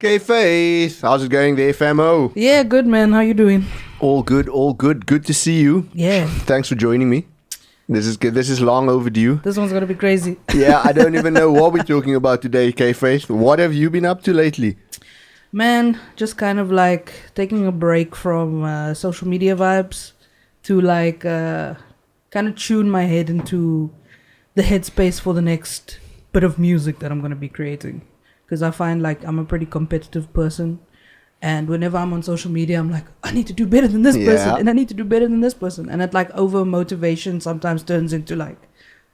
Okay, Faith, how's it going there, famo? Yeah, good man. How you doing? All good, all good. Good to see you. Yeah. Thanks for joining me. This is good. This is long overdue. This one's gonna be crazy. Yeah, I don't even know what we're talking about today, okay, Faith. What have you been up to lately? Man, just kind of like taking a break from social media vibes to like kind of tune my head into the headspace for the next bit of music that I'm gonna be creating. Because I find like I'm a pretty competitive person. And whenever I'm on social media, I'm like, I need to do better than this person. And I need to do better than this person. And it like over motivation sometimes turns into like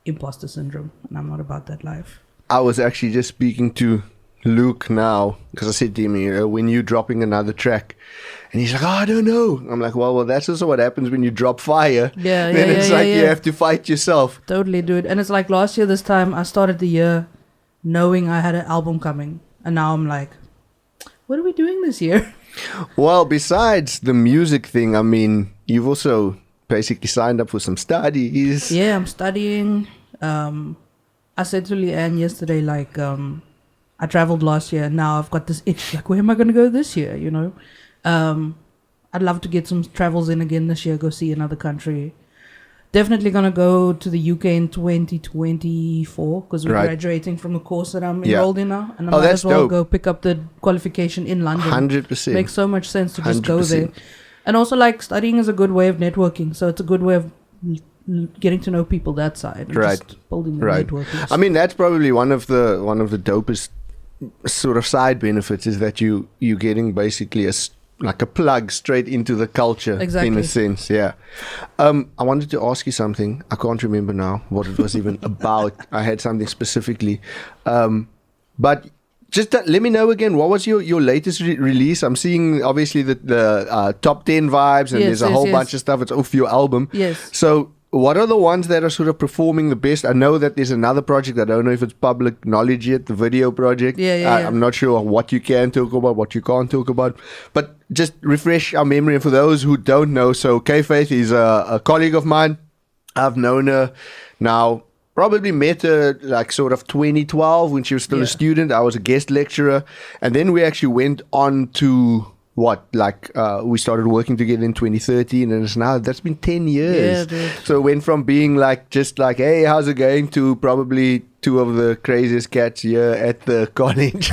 imposter syndrome. And I'm not about that life. I was actually just speaking to Luke now. Because I said to him, when you dropping another track. And he's like, I don't know. I'm like, well, that's also what happens when you drop fire. Yeah, then it's like you have to fight yourself. Totally, dude. And it's like last year, this time, I started the year knowing I had an album coming. And now I'm like, what are we doing this year? Well, besides the music thing, I mean, you've also basically signed up for some studies. Yeah, I'm studying. I said to Leanne yesterday, like, I traveled last year and now I've got this itch. Like, where am I going to go this year, you know? I'd love to get some travels in again this year, go see another country. Definitely going to go to the UK in 2024 because we're graduating from the course that I'm enrolled in now. And I might as well go pick up the qualification in London. 100%. Makes so much sense to just go there. And also, like, studying is a good way of networking. So it's a good way of getting to know people that side. And just building the networking. I mean, that's probably one of the dopest sort of side benefits is that you're getting basically like a plug straight into the culture in a sense. I wanted to ask you something. I can't remember now what it was even about. I had something specifically, but just let me know again, what was your latest release? I'm seeing obviously the top 10 vibes and there's a whole bunch of stuff. It's off your album. So what are the ones that are sort of performing the best? I know that there's another project. I don't know if it's public knowledge yet, the video project. I'm not sure what you can talk about, what you can't talk about. But just refresh our memory. And for those who don't know, so K-Faith is a colleague of mine. I've known her now, probably met her like sort of 2012 when she was still a student. I was a guest lecturer. And then we actually went on to... we started working together in 2013 and it's now, that's been 10 years. So it went from being like, just like, hey, how's it going, to probably two of the craziest cats here at the college.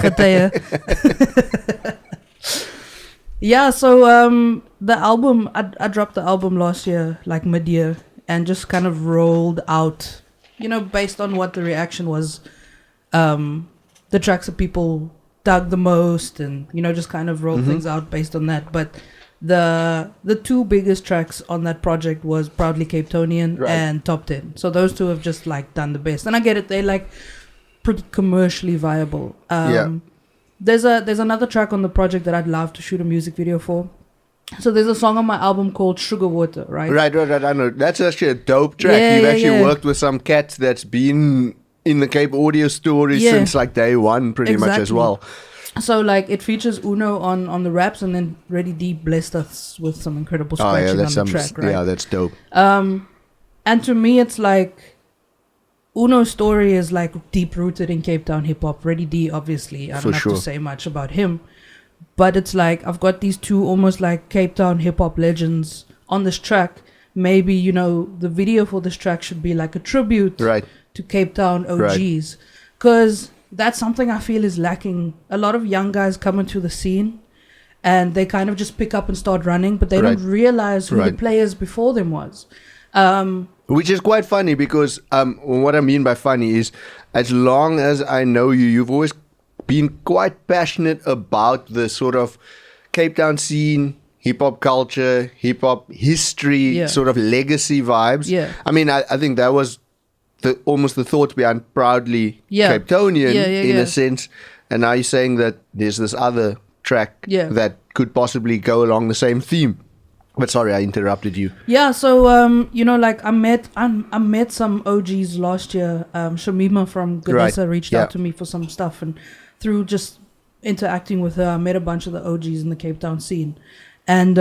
So the album, I dropped the album last year, like mid-year, and just kind of rolled out, you know, based on what the reaction was, the tracks that people dug the most, and you know, just kind of rolled things out based on that. But the two biggest tracks on that project was Proudly Capetonian and Top 10. So those two have just like done the best, and I get it, they like pretty commercially viable. There's another track on the project that I'd love to shoot a music video for. So there's a song on my album called Sugar Water, right? Right. I know that's actually a dope track. You've actually worked with some cats that's been in the Cape Audio story since like day one, pretty much as well. So like it features Uno on the raps, and then Reddy D blessed us with some incredible scratching on the track, right? Yeah, that's dope. And to me, it's like Uno's story is like deep rooted in Cape Town hip hop. Reddy D, obviously, I don't have to say much about him, but it's like I've got these two almost like Cape Town hip hop legends on this track. Maybe, you know, the video for this track should be like a tribute to Cape Town OGs, because that's something I feel is lacking. A lot of young guys come into the scene and they kind of just pick up and start running, but they don't realize who the players before them was. Which is quite funny because what I mean by funny is, as long as I know you, you've always been quite passionate about the sort of Cape Town scene, hip-hop culture, hip-hop history, sort of legacy vibes. I mean, I think that was almost the thought behind Proudly Capetonian in a sense. And now you're saying that there's this other track that could possibly go along the same theme. But sorry, I interrupted you. Yeah, so you know, like I met some OGs last year. Shamima from Godessa reached out to me for some stuff, and through just interacting with her, I met a bunch of the OGs in the Cape Town scene. And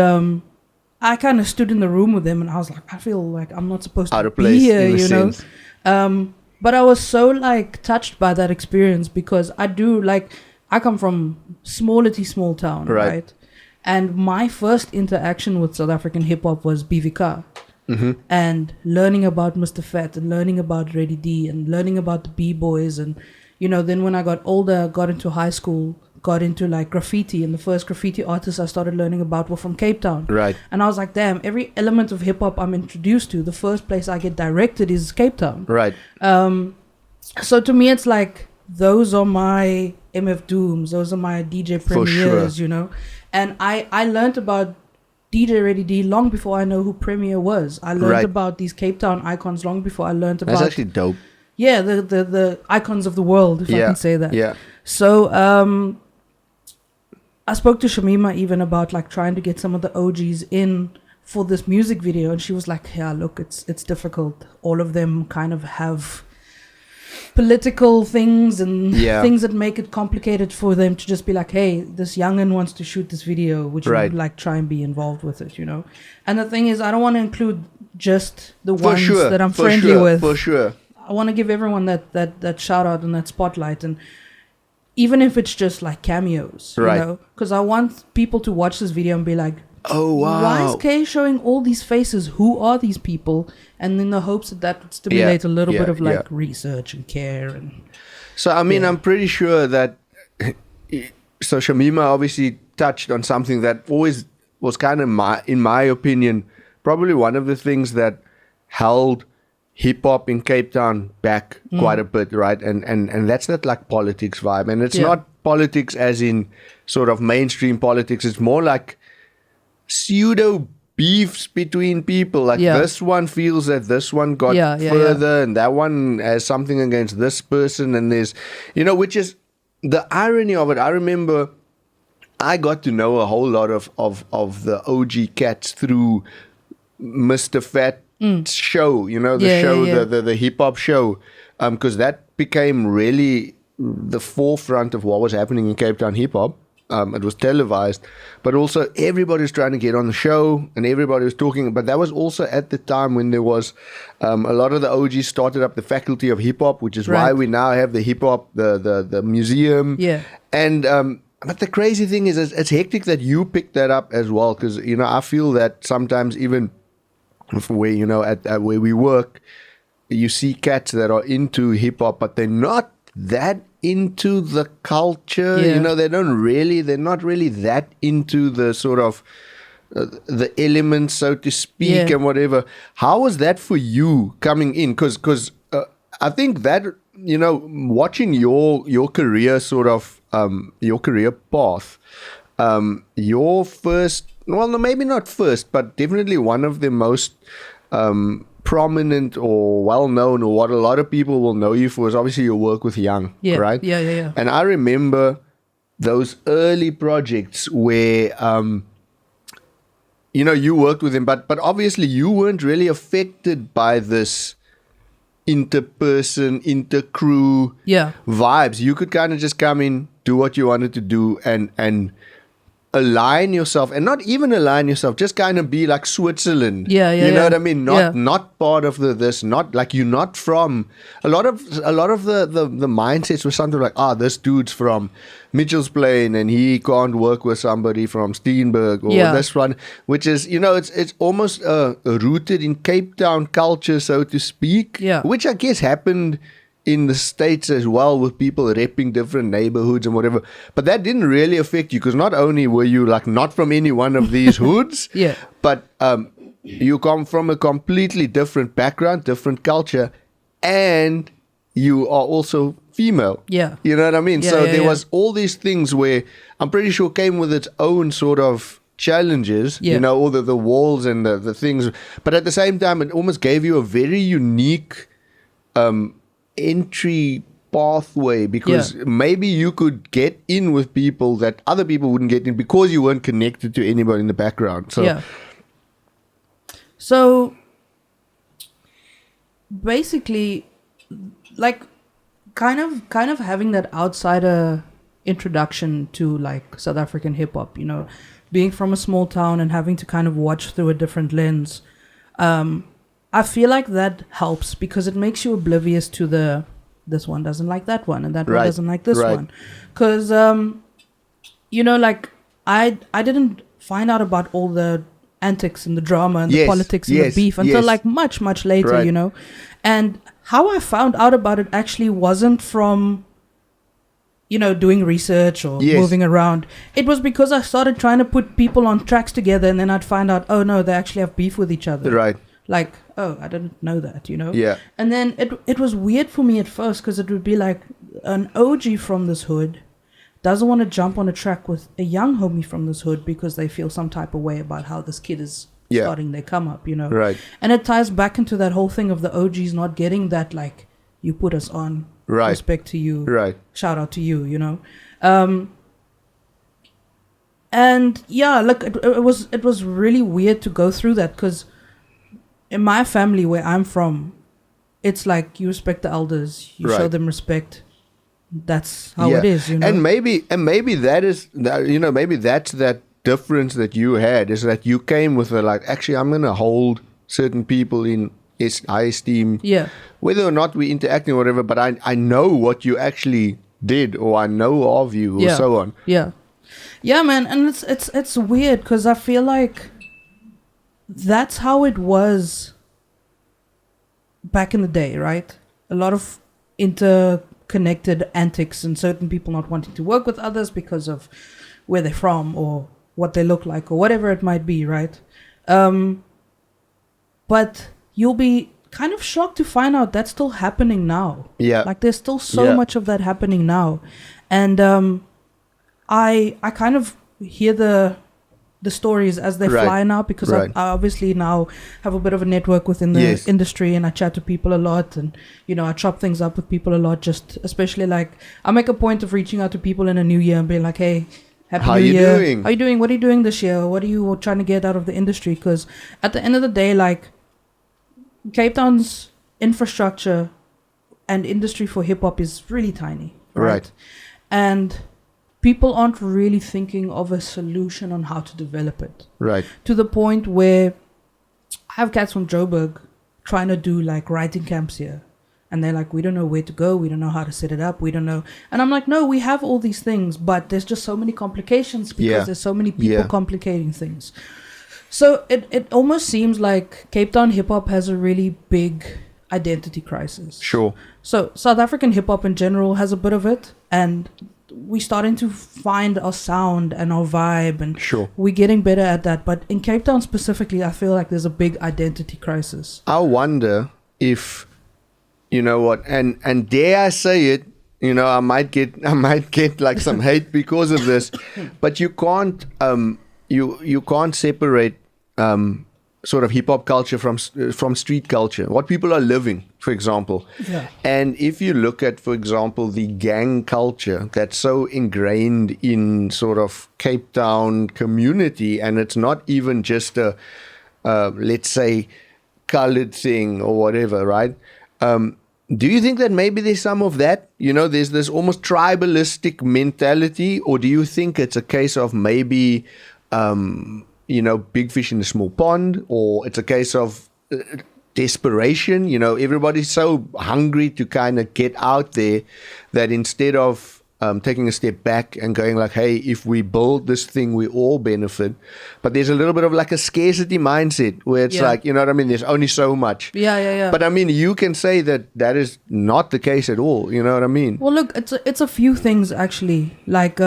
I kind of stood in the room with them and I was like, I feel like I'm not supposed to be here, you know. But I was so like touched by that experience because I do like, I come from small town, right? And my first interaction with South African hip hop was BVK. And learning about Mr. Fat and learning about Reddy D and learning about the B-boys. And, you know, then when I got older, got into high school, got into like graffiti, and the first graffiti artists I started learning about were from Cape Town. Right. And I was like, damn, every element of hip hop I'm introduced to, the first place I get directed is Cape Town. Right. So to me, it's like, those are my MF Dooms, those are my DJ Premiers, you know. And I learned about DJ Reddy D long before I know who Premier was. I learned about these Cape Town icons long before I learned about... That's actually dope. Yeah, the icons of the world, if I can say that. Yeah. So I spoke to Shamima even about like trying to get some of the OGs in for this music video, and she was like, yeah, look, it's difficult. All of them kind of have political things and things that make it complicated for them to just be like, hey, this youngin wants to shoot this video, would you like try and be involved with it, you know? And the thing is, I don't want to include just the ones that I'm friendly with. For sure. I want to give everyone that shout out and that spotlight, and even if it's just like cameos, you know, because I want people to watch this video and be like, oh wow, why is Kay showing all these faces? Who are these people? And in the hopes that would stimulate a little bit of like research and care. And so I mean, I'm pretty sure that so Shamima obviously touched on something that always was kind of in my opinion, probably one of the things that held hip hop in Cape Town back quite a bit, right? And that's that like politics vibe. And it's not politics as in sort of mainstream politics. It's more like pseudo beefs between people. Like this one feels that this one got further and that one has something against this person. And there's, you know, which is the irony of it. I remember I got to know a whole lot of the OG cats through Mr. Fat show, you know, the hip hop show, because that became really the forefront of what was happening in Cape Town hip hop. It was televised, but also everybody was trying to get on the show and everybody was talking. But that was also at the time when there was a lot of the OGs started up the Faculty of Hip Hop, which is why we now have the hip hop, the museum. Yeah. And but the crazy thing is, it's hectic that you picked that up as well, because you know I feel that sometimes even where you know at where we work, you see cats that are into hip hop, but they're not that into the culture. You know, they're not really that into the sort of the elements, so to speak, and whatever. How was that for you coming in? Because I think that, you know, watching your career sort of your career path, your first, well, no, maybe not first, but definitely one of the most prominent or well-known, or what a lot of people will know you for, is obviously your work with Young, right? Yeah. And I remember those early projects where, you know, you worked with him, but obviously you weren't really affected by this inter-person, inter-crew vibes. You could kind of just come in, do what you wanted to do, and align yourself, and not even align yourself, just kind of be like Switzerland. You know what I mean? Not part of this, not like you're not from a lot of the mindsets were something like, this dude's from Mitchell's Plain and he can't work with somebody from Steenberg or this one, which is, you know, it's almost rooted in Cape Town culture, so to speak, which I guess happened in the States as well, with people repping different neighborhoods and whatever. But that didn't really affect you, because not only were you like not from any one of these hoods, but you come from a completely different background, different culture, and you are also female. You know what I mean? So there was all these things where I'm pretty sure came with its own sort of challenges, you know, all the walls and the things. But at the same time, it almost gave you a very unique entry pathway, because maybe you could get in with people that other people wouldn't get in because you weren't connected to anybody in the background. So basically, like kind of having that outsider introduction to like South African hip hop, you know, being from a small town and having to kind of watch through a different lens. I feel like that helps, because it makes you oblivious to the this one doesn't like that one, and that one Right. doesn't like this Right. one. Because, like, I didn't find out about all the antics and the drama and the Yes, politics and yes, the beef until yes. like much, much later, Right. And how I found out about it actually wasn't from, doing research or Yes. moving around. It was because I started trying to put people on tracks together, and then I'd find out, oh no, they actually have beef with each other. Right. Like, oh, I didn't know that, Yeah. And then it was weird for me at first, because it would be like an OG from this hood doesn't want to jump on a track with a young homie from this hood because they feel some type of way about how this kid is Yeah. starting their come up, Right. And it ties back into that whole thing of the OGs not getting that, like, you put us on, Right. respect to you, Right. shout out to you, and yeah, look, it was really weird to go through that, because in my family where I'm from, it's like you respect the elders, you show Right. them respect. That's how it is, And maybe that is that, maybe that's that difference that you had, is that you came with like, actually, I'm gonna hold certain people in high esteem, Yeah. whether or not we interacting or whatever. But I know what you actually did, or I know of you, or so on. Yeah. Yeah, man, and it's weird, because I feel like that's how it was back in the day, right? A lot of interconnected antics, and certain people not wanting to work with others because of where they're from or what they look like or whatever it might be, right? But you'll be kind of shocked to find out that's still happening now. Yeah. Like, there's still so Yeah. much of that happening now. And I kind of hear the stories as they Right. fly now, because Right. I obviously now have a bit of a network within the Yes. industry, and I chat to people a lot, and I chop things up with people a lot, just especially like I make a point of reaching out to people in a new year and being like, hey, happy How new you year. doing? How you doing? What are you doing this year? What are you trying to get out of the industry? Because at the end of the day, like, Cape Town's infrastructure and industry for hip hop is really tiny, Right. And people aren't really thinking of a solution on how to develop it, Right. to the point where I have cats from Joburg trying to do like writing camps here, and they're like, we don't know where to go, we don't know how to set it up, we don't know. And I'm like, no, we have all these things, but there's just so many complications, because Yeah. there's so many people Yeah. complicating things. So it almost seems like Cape Town hip hop has a really big identity crisis. Sure. So South African hip hop in general has a bit of it, and we're starting to find our sound and our vibe, and Sure. we're getting better at that. But in Cape Town specifically, I feel like there's a big identity crisis. I wonder if, and dare I say it, I might get like some hate because of this, but you can't you can't separate sort of hip hop culture from street culture, what people are living, for example. Yeah. And if you look at, for example, the gang culture that's so ingrained in sort of Cape Town community, and it's not even just a let's say colored thing or whatever, right? Do you think that maybe there's some of that? There's this almost tribalistic mentality, or do you think it's a case of maybe big fish in a small pond, or it's a case of desperation? Everybody's so hungry to kind of get out there that instead of taking a step back and going like, hey, if we build this thing, we all benefit. But there's a little bit of like a scarcity mindset where it's like, you know what I mean? There's only so much. Yeah. But I mean, you can say that is not the case at all. You know what I mean? Well, look, it's a few things actually. Like,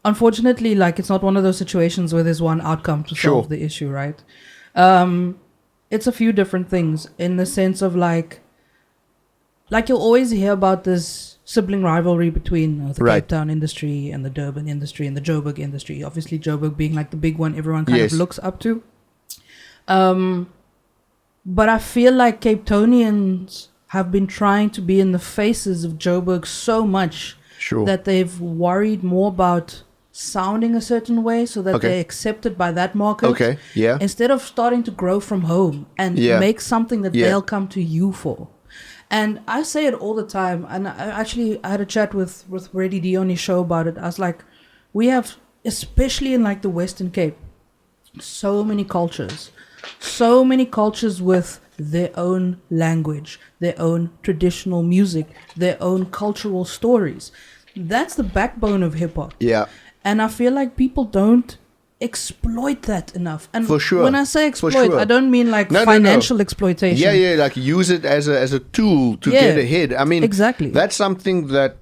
unfortunately, like, it's not one of those situations where there's one outcome to solve the issue, right? It's a few different things, in the sense of like you'll always hear about this sibling rivalry between the Cape Town industry and the Durban industry and the Joburg industry. Obviously, Joburg being like the big one everyone kind of looks up to. But I feel like Cape Townians have been trying to be in the faces of Joburg so much that they've worried more about sounding a certain way so that they're accepted by that market. Instead of starting to grow from home and make something that they'll come to you for. And I say it all the time. And I had a chat with Reddy D on his show about it. I was like, we have, especially in like the Western Cape, so many cultures with their own language, their own traditional music, their own cultural stories. That's the backbone of hip hop. Yeah. And I feel like people don't exploit that enough. And for sure. When I say exploit, I don't mean like financial exploitation. Yeah, like use it as a tool to get ahead. I mean, exactly. That's something that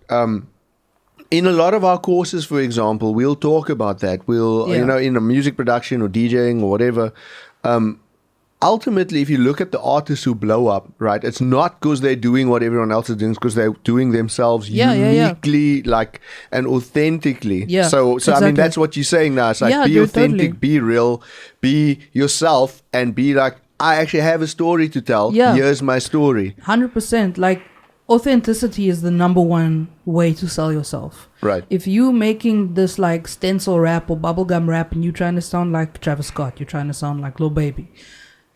in a lot of our courses, for example, we'll talk about that. We'll in a music production or DJing or whatever. Ultimately, if you look at the artists who blow up, right, it's not because they're doing what everyone else is doing, it's because they're doing themselves uniquely, like, and authentically. Yeah, so exactly. I mean, that's what you're saying now. It's like, be authentic, totally. Be real, be yourself, and be like, I actually have a story to tell. Yeah. Here's my story. 100%. Like, authenticity is the number one way to sell yourself. Right. If you making this like stencil rap or bubblegum rap and you're trying to sound like Travis Scott, you're trying to sound like Lil Baby,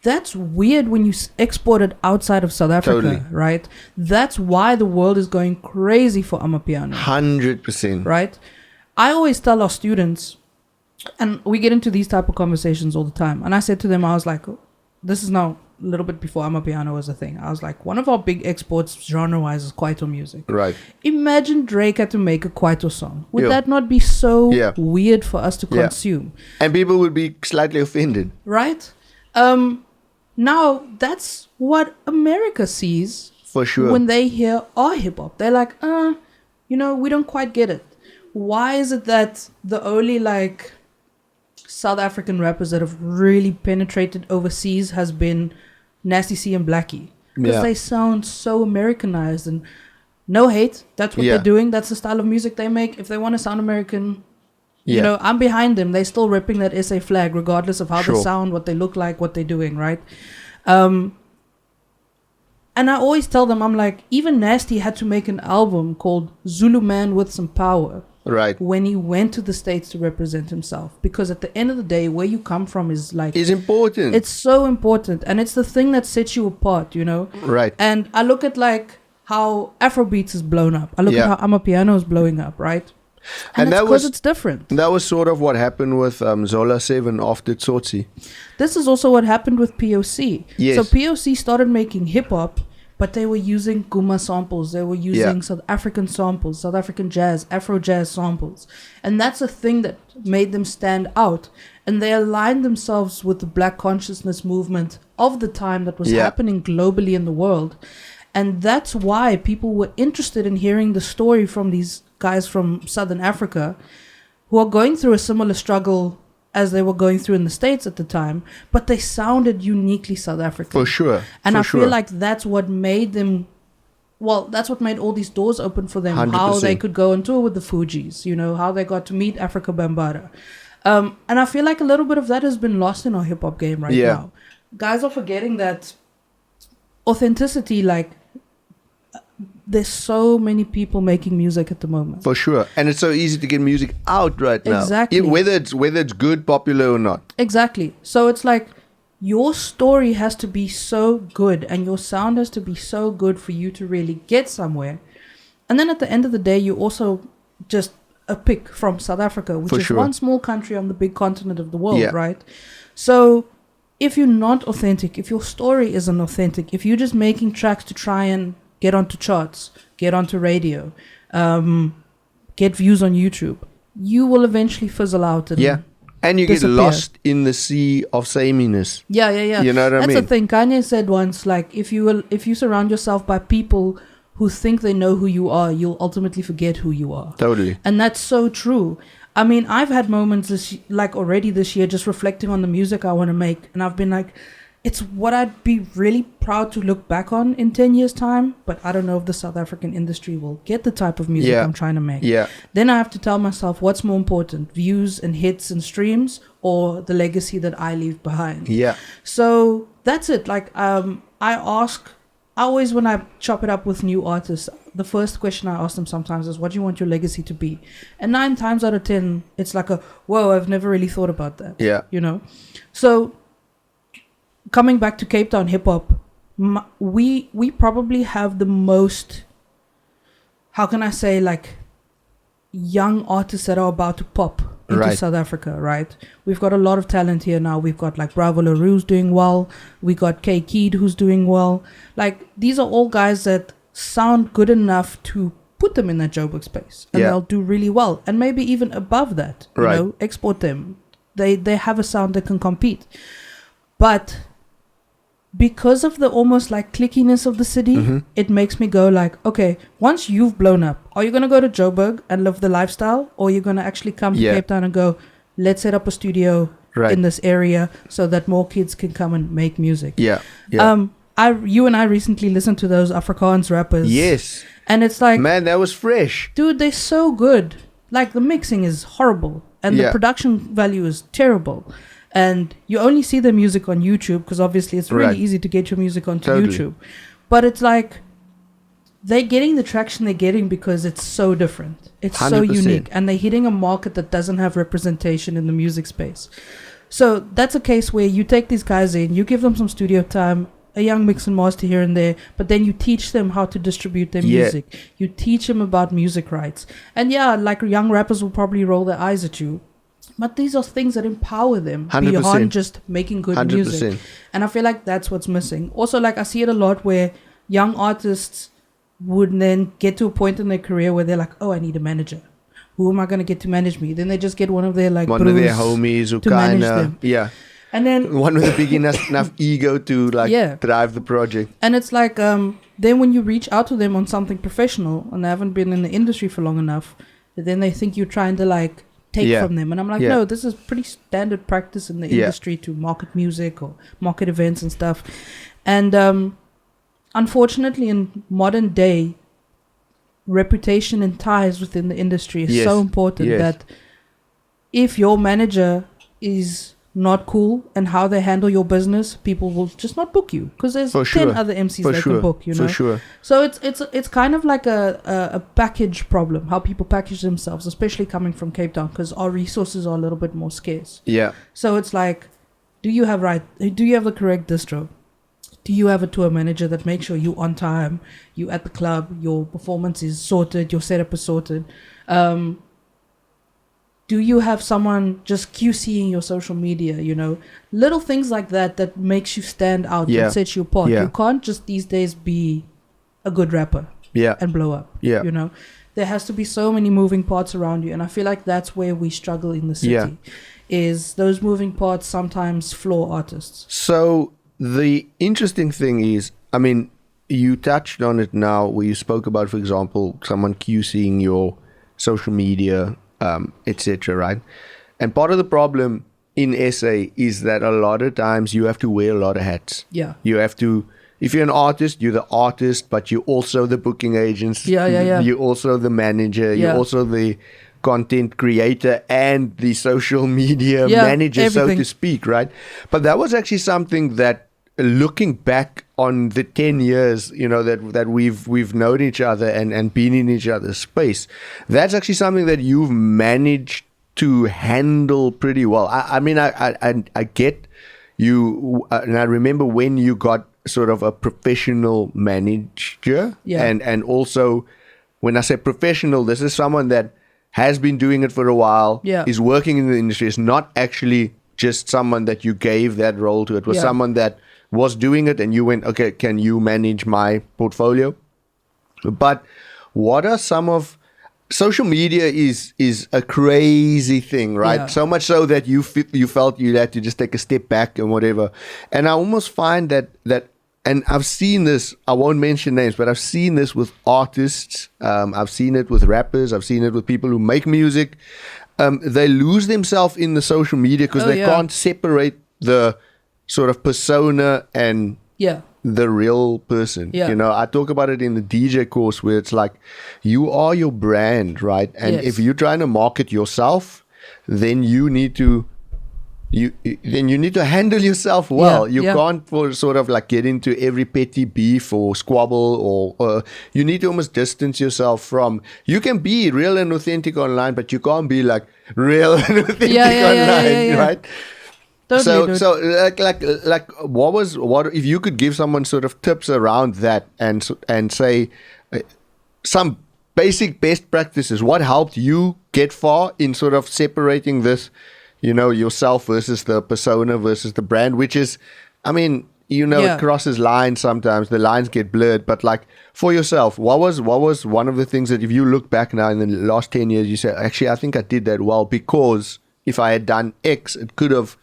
that's weird when you export it outside of South Africa, totally. Right? That's why the world is going crazy for Amapiano. 100%. Right? I always tell our students, and we get into these type of conversations all the time, and I said to them, I was like, this is now a little bit before Amapiano was a thing. I was like, one of our big exports genre-wise is Kwaito music. Right. Imagine Drake had to make a Kwaito song. Would that not be so weird for us to consume? And people would be slightly offended. Right? Now, that's what America sees for sure when they hear our hip-hop. They're like, we don't quite get it. Why is it that the only, like, South African rappers that have really penetrated overseas has been Nasty C and Blackie? Because they sound so Americanized. And no hate, that's what they're doing. That's the style of music they make. If they want to sound American... You know, I'm behind them. They're still ripping that SA flag, regardless of how they sound, what they look like, what they're doing, right? And I always tell them, I'm like, even Nasty had to make an album called Zulu Man with Some Power. Right. When he went to the States to represent himself. Because at the end of the day, where you come from is like... It's important. It's so important. And it's the thing that sets you apart, you know? Right. And I look at like how Afrobeats is blown up. I look at how Amapiano is blowing up, right? And that's because it's different. That was sort of what happened with Zola 7 after Tsotsi. This is also what happened with POC. Yes. So POC started making hip-hop, but they were using Guma samples. They were using South African samples, South African jazz, Afro jazz samples. And that's a thing that made them stand out. And they aligned themselves with the Black consciousness movement of the time that was happening globally in the world. And that's why people were interested in hearing the story from these guys from Southern Africa who are going through a similar struggle as they were going through in the States at the time, but they sounded uniquely South African. For sure. And I feel like that's what made them, that's what made all these doors open for them. 100%. How they could go on tour with the Fugees, you know, how they got to meet Africa Bambaataa. And I feel like a little bit of that has been lost in our hip-hop game right now. Guys are forgetting that authenticity, like, there's so many people making music at the moment. For sure. And it's so easy to get music out right now. Exactly. Whether it's good, popular or not. Exactly. So it's like your story has to be so good and your sound has to be so good for you to really get somewhere. And then at the end of the day, you're also just a pick from South Africa, which is one small country on the big continent of the world, right? So if you're not authentic, if your story isn't authentic, if you're just making tracks to try and get onto charts, get onto radio, get views on YouTube, you will eventually fizzle out and and you disappear. Get lost in the sea of sameness. Yeah. You know what I mean? That's the thing. Kanye said once, like, if you surround yourself by people who think they know who you are, you'll ultimately forget who you are. Totally. And that's so true. I mean, I've had moments already this year just reflecting on the music I want to make, and I've been like, it's what I'd be really proud to look back on in 10 years' time, but I don't know if the South African industry will get the type of music I'm trying to make. Yeah. Then I have to tell myself, what's more important, views and hits and streams, or the legacy that I leave behind? Yeah. So that's it. Like, I always, when I chop it up with new artists, the first question I ask them sometimes is, what do you want your legacy to be? And 9 times out of 10, it's like whoa, I've never really thought about that. Yeah. You know? So coming back to Cape Town hip hop, we probably have the most, how can I say, like, young artists that are about to pop into South Africa, right? We've got a lot of talent here now. We've got like Bravo LaRue's doing well. We got K Keed who's doing well. Like these are all guys that sound good enough to put them in that Joburg space, and they'll do really well, and maybe even above that. You know, export them. They have a sound that can compete, but because of the almost like clickiness of the city, it makes me go like, okay, once you've blown up, are you going to go to Joburg and live the lifestyle, or are you going to actually come to Cape Town and go, let's set up a studio in this area so that more kids can come and make music? You and I recently listened to those Afrikaans rappers. Yes. And it's like, man, that was fresh. Dude, they're so good. Like the mixing is horrible and the production value is terrible. And you only see the music on YouTube because obviously it's really easy to get your music onto YouTube. But it's like they're getting the traction they're getting because it's so different. It's 100%. So unique. And they're hitting a market that doesn't have representation in the music space. So that's a case where you take these guys in, you give them some studio time, a young mix and master here and there, but then you teach them how to distribute their music. You teach them about music rights. And like young rappers will probably roll their eyes at you. But these are things that empower them 100%. Beyond just making good 100%. Music. And I feel like that's what's missing. Also, like I see it a lot where young artists would then get to a point in their career where they're like, oh, I need a manager. Who am I going to get to manage me? Then they just get one of their like one of their homies who kind of, and then one with a big enough ego to like drive the project. And it's like, then when you reach out to them on something professional and they haven't been in the industry for long enough, then they think you're trying to like take from them. And I'm like, no, this is pretty standard practice in the industry to market music or market events and stuff. And unfortunately, in modern day, reputation and ties within the industry is so important that if your manager is not cool and how they handle your business, people will just not book you because there's 10 other MCs they can book, you know. So it's kind of like a package problem, how people package themselves, especially coming from Cape Town, because our resources are a little bit more scarce. So it's like, do you have the correct distro? Do you have a tour manager that makes sure you on time, you at the club, your performance is sorted, your setup is sorted? Do you have someone just QCing your social media, you know? Little things like that makes you stand out and sets you apart. You can't just these days be a good rapper and blow up, you know? There has to be so many moving parts around you. And I feel like that's where we struggle in the city, is those moving parts sometimes floor artists. So the interesting thing is, I mean, you touched on it now where you spoke about, for example, someone QCing your social media, etc., right? And part of the problem in SA is that a lot of times you have to wear a lot of hats. You have to, if you're an artist, you're the artist, but you're also the booking agent. You're also the manager. You're also the content creator and the social media manager, everything. So to speak, right? But that was actually something that, looking back on the 10 years, you know, that we've known each other and been in each other's space, that's actually something that you've managed to handle pretty well. I mean, I get you, and I remember when you got sort of a professional manager, and also when I say professional, this is someone that has been doing it for a while, is working in the industry. It's not actually just someone that you gave that role to. It was someone that was doing it and you went, okay, can you manage my portfolio? But what are some of social media is a crazy thing, right? So much so that you felt you had to just take a step back and whatever. And I almost find that and I've seen this, I won't mention names, but I've seen this with artists, I've seen it with rappers, I've seen it with people who make music. They lose themselves in the social media because they can't separate the sort of persona and the real person. You know, I talk about it in the DJ course where it's like, you are your brand, right? And if you're trying to market yourself, then you need to handle yourself well. You can't sort of like get into every petty beef or squabble, or you need to almost distance yourself from. You can be real and authentic online, but you can't be like real and authentic online, right? Totally, so like what if you could give someone sort of tips around that and say some basic best practices, what helped you get far in sort of separating this, yourself versus the persona versus the brand, which is, I mean, it crosses lines sometimes. The lines get blurred. But like for yourself, what was one of the things that if you look back now in the last 10 years, you say, actually, I think I did that well because if I had done X, it could have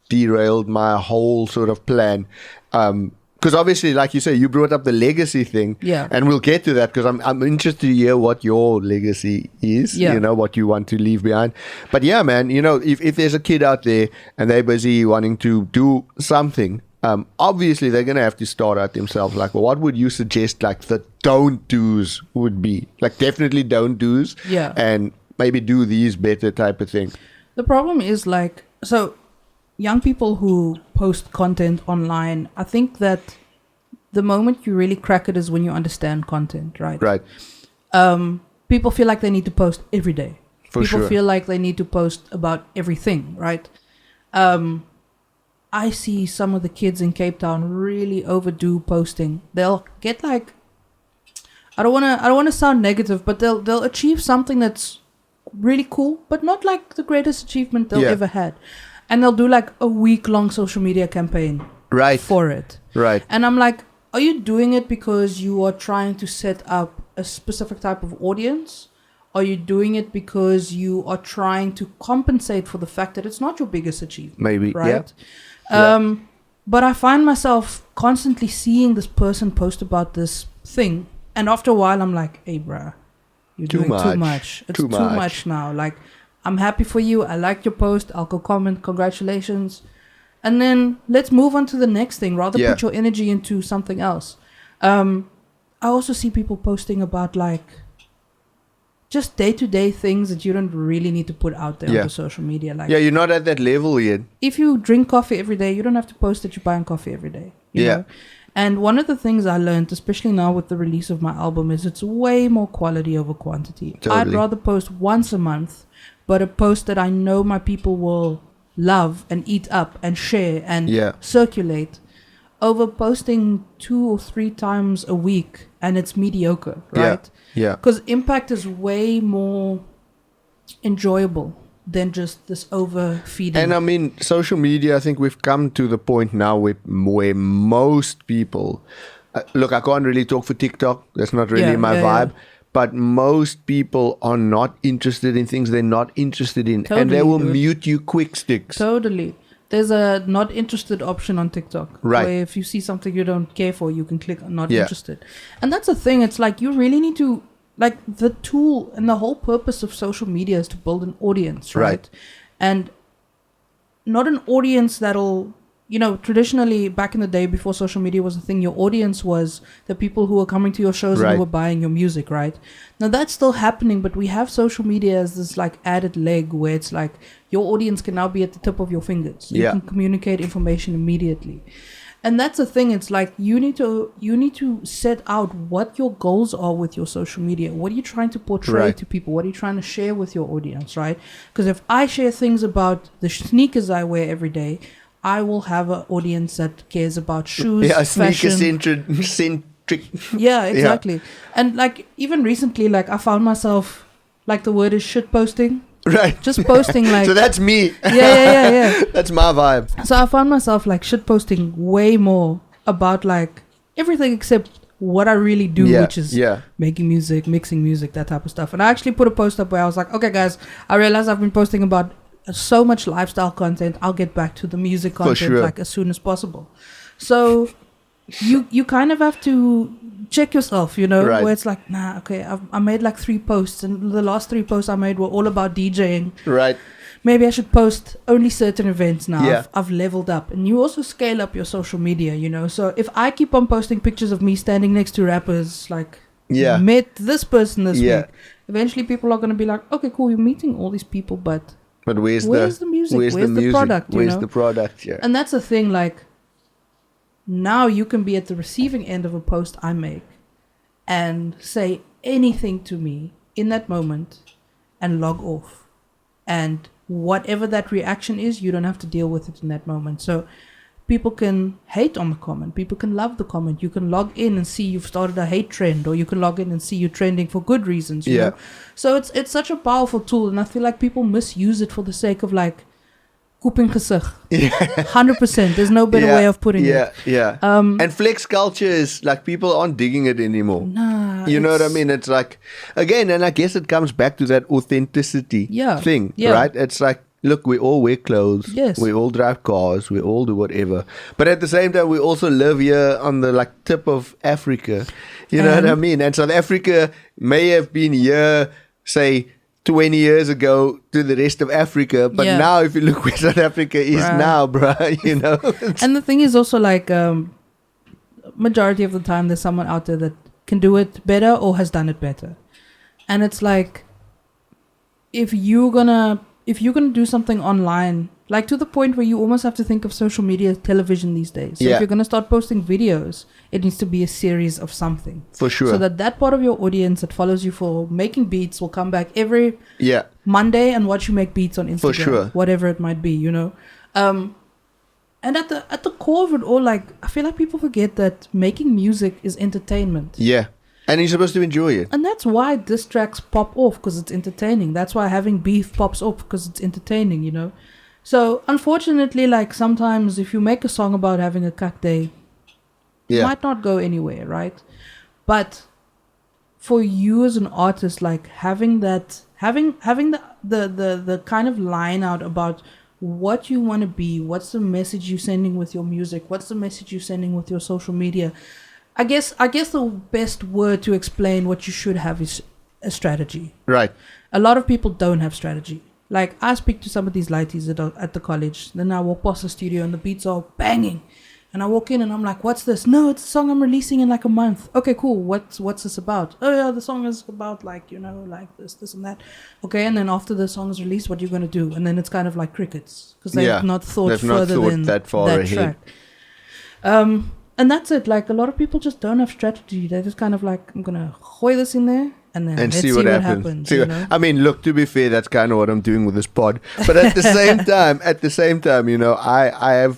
derailed my whole sort of plan. Because obviously, like you say, you brought up the legacy thing. Yeah. And we'll get to that because I'm interested to hear what your legacy is, what you want to leave behind. But yeah, man, if there's a kid out there and they're busy wanting to do something, obviously they're going to have to start out themselves. Like, what would you suggest, like, the don't do's would be? Like, definitely don't do's. Yeah. And maybe do these better type of thing. The problem is, like, so young people who post content online, I think that the moment you really crack it is when you understand content, right? Right. People feel like they need to post every day. For people sure. feel like they need to post about everything, right? I see some of the kids in Cape Town really overdo posting. They'll get like, I don't want to sound negative, but they'll achieve something that's really cool, but not like the greatest achievement they'll ever had. And they'll do like a week-long social media campaign for it. Right. And I'm like, are you doing it because you are trying to set up a specific type of audience? Are you doing it because you are trying to compensate for the fact that it's not your biggest achievement? Maybe, right? Yeah. But I find myself constantly seeing this person post about this thing. And after a while, I'm like, hey, bruh, you're doing too much. It's too much now. Like, I'm happy for you. I like your post. I'll go comment. Congratulations. And then let's move on to the next thing. Rather put your energy into something else. I also see people posting about like just day-to-day things that you don't really need to put out there on social media. Like, you're not at that level yet. If you drink coffee every day, you don't have to post that you're buying coffee every day. You know? And one of the things I learned, especially now with the release of my album, is it's way more quality over quantity. Totally. I'd rather post once a month, but a post that I know my people will love and eat up and share and circulate, over posting 2 or 3 times a week and it's mediocre, right? Yeah. Because impact is way more enjoyable than just this overfeeding. And I mean, social media, I think we've come to the point now where most people, look, I can't really talk for TikTok. That's not really my vibe. Yeah. But most people are not interested in things they're not interested in. Totally. And they will mute you quick sticks. Totally. There's a not interested option on TikTok. Right. Where if you see something you don't care for, you can click on not interested. And that's the thing. It's like you really need to, like, the tool and the whole purpose of social media is to build an audience, right? And not an audience that'll, traditionally back in the day before social media was a thing, your audience was the people who were coming to your shows and who were buying your music, right? Now that's still happening, but we have social media as this like added leg where it's like your audience can now be at the tip of your fingers. You can communicate information immediately. And that's the thing. It's like you need to set out what your goals are with your social media. What are you trying to portray to people? What are you trying to share with your audience, right? Because if I share things about the sneakers I wear every day, I will have an audience that cares about shoes, fashion. Sneaker-centric. Yeah, exactly. Yeah. And like even recently, like I found myself, like the word is shit posting. Right. Just posting like... So that's me. Yeah. That's my vibe. So I found myself like shit posting way more about like everything except what I really do, which is making music, mixing music, that type of stuff. And I actually put a post up where I was like, okay guys, I realize I've been posting about so much lifestyle content. I'll get back to the music content like as soon as possible. So you kind of have to check yourself, where it's like, nah, okay, I made like 3 posts and the last 3 posts I made were all about DJing. Right. Maybe I should post only certain events now. Yeah. I've leveled up. And you also scale up your social media, So if I keep on posting pictures of me standing next to rappers, like, met this person this week, eventually people are going to be like, okay, cool, you're meeting all these people, but where's the music? Where's the product? Where's the product? Yeah. And that's the thing, like, now you can be at the receiving end of a post I make and say anything to me in that moment and log off. And whatever that reaction is, you don't have to deal with it in that moment. So people can hate on the comment, people can love the comment. You can log in and see you've started a hate trend, or you can log in and see you trending for good reasons. You know? So it's such a powerful tool, and I feel like people misuse it for the sake of like kooping gesig. 100%. There's no better way of putting it. And flex culture is like people aren't digging it anymore. Nah, you know what I mean? It's like, again, and I guess it comes back to that authenticity thing, right? It's like, look, we all wear clothes. Yes. We all drive cars. We all do whatever. But at the same time, we also live here on the like tip of Africa. You know what I mean? And South Africa may have been here, say, 20 years ago to the rest of Africa. But now if you look where South Africa is now, bruh, you know. And the thing is also like, majority of the time, there's someone out there that can do it better or has done it better. And it's like, if you're gonna do something online, like to the point where you almost have to think of social media as television these days. So if you're gonna start posting videos, it needs to be a series of something. For sure. So that part of your audience that follows you for making beats will come back every Monday and watch you make beats on Instagram. For sure. Whatever it might be, you know. And at the core of it all, like, I feel like people forget that making music is entertainment. Yeah. And you're supposed to enjoy it. And that's why diss tracks pop off, because it's entertaining. That's why having beef pops off, because it's entertaining, you know. So, unfortunately, like, sometimes if you make a song about having a cuck day, it might not go anywhere, right? But for you as an artist, like, having the kind of line out about what you want to be, what's the message you're sending with your music, what's the message you're sending with your social media, I guess the best word to explain what you should have is a strategy. Right. A lot of people don't have strategy. Like, I speak to some of these lighties at the college. Then I walk past the studio and the beats are banging. And I walk in and I'm like, what's this? No, it's a song I'm releasing in like a month. Okay, cool. What's this about? Oh yeah, the song is about like, you know, like this and that. Okay, and then after the song is released, what are you going to do? And then it's kind of like crickets. Because they've not thought further than that track. And that's it. Like, a lot of people just don't have strategy. They're just kind of like, I'm going to gooi this in there and then let's see what happens. You know? I mean, look, to be fair, that's kind of what I'm doing with this pod. But at the same time, you know, I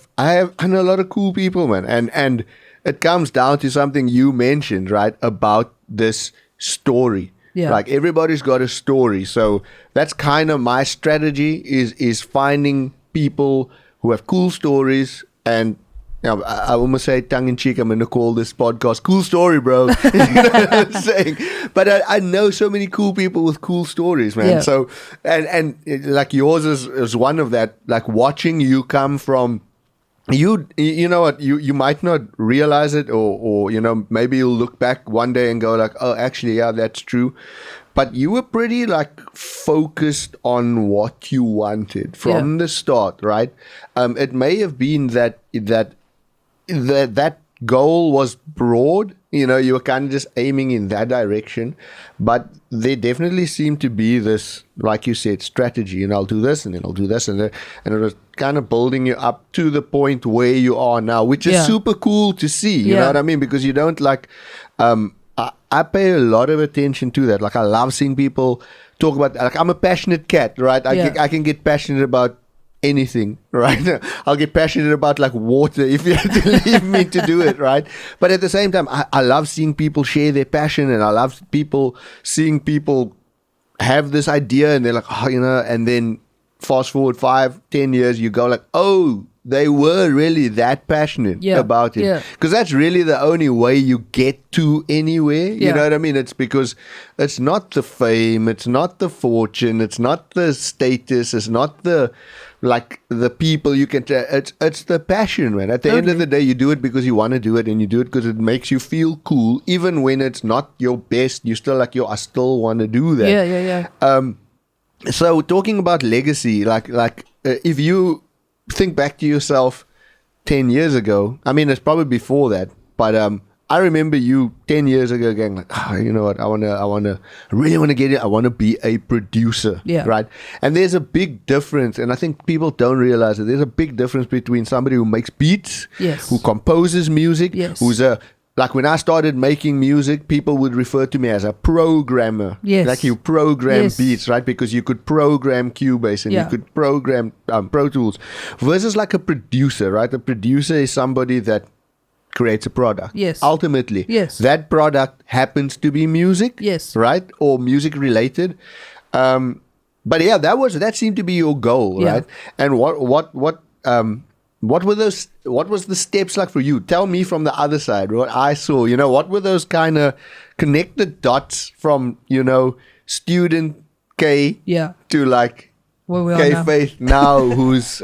know a lot of cool people, man. And it comes down to something you mentioned, right? About this story. Yeah. Like, everybody's got a story. So that's kind of my strategy is finding people who have cool stories. And now, I almost say tongue in cheek, I'm going to call this podcast Cool Story, bro. You know what I'm saying? But I know so many cool people with cool stories, man. Yeah. So, and like yours is one of that, like watching you come from, you know what, you might not realize it or, you know, maybe you'll look back one day and go like, oh, actually, yeah, that's true. But you were pretty like focused on what you wanted from the start, right? It may have been that goal was broad, you know, you were kind of just aiming in that direction, but there definitely seemed to be this, like you said, strategy, and I'll do this and then I'll do this and it was kind of building you up to the point where you are now, which is super cool to see, you know what I mean? Because you don't like, I pay a lot of attention to that. Like, I love seeing people talk about, like, I'm a passionate cat, right? I can get passionate about anything, right? I'll get passionate about like water if you have to leave me to do it, right? But at the same time, I love seeing people share their passion, and I love seeing people have this idea and they're like, oh, you know, and then fast forward 5-10 years, you go like, oh, they were really that passionate about it. Because that's really the only way you get to anywhere. You know what I mean? It's because it's not the fame, it's not the fortune, it's not the status, it's not the people you can tell. It's the passion, man. At the end of the day, you do it because you want to do it, and you do it because it makes you feel cool. Even when it's not your best, you still like, I still want to do that. So talking about legacy, like if you think back to yourself 10 years ago, I mean, it's probably before that, but I remember you 10 years ago going like, oh, you know what, I really want to get it. I want to be a producer, right? And there's a big difference, and I think people don't realize it. There's a big difference between somebody who makes beats, who composes music, who's a like when I started making music, people would refer to me as a programmer. Yes. Like you program beats, right? Because you could program Cubase and you could program Pro Tools. Versus like a producer, right? A producer is somebody that creates a product. Yes. Ultimately. Yes. That product happens to be music. Yes. Right? Or music related. But yeah, that seemed to be your goal, right? And what were those? What was the steps like for you? Tell me from the other side what I saw. What were those kind of connected dots from student K to like K Faith now? Who's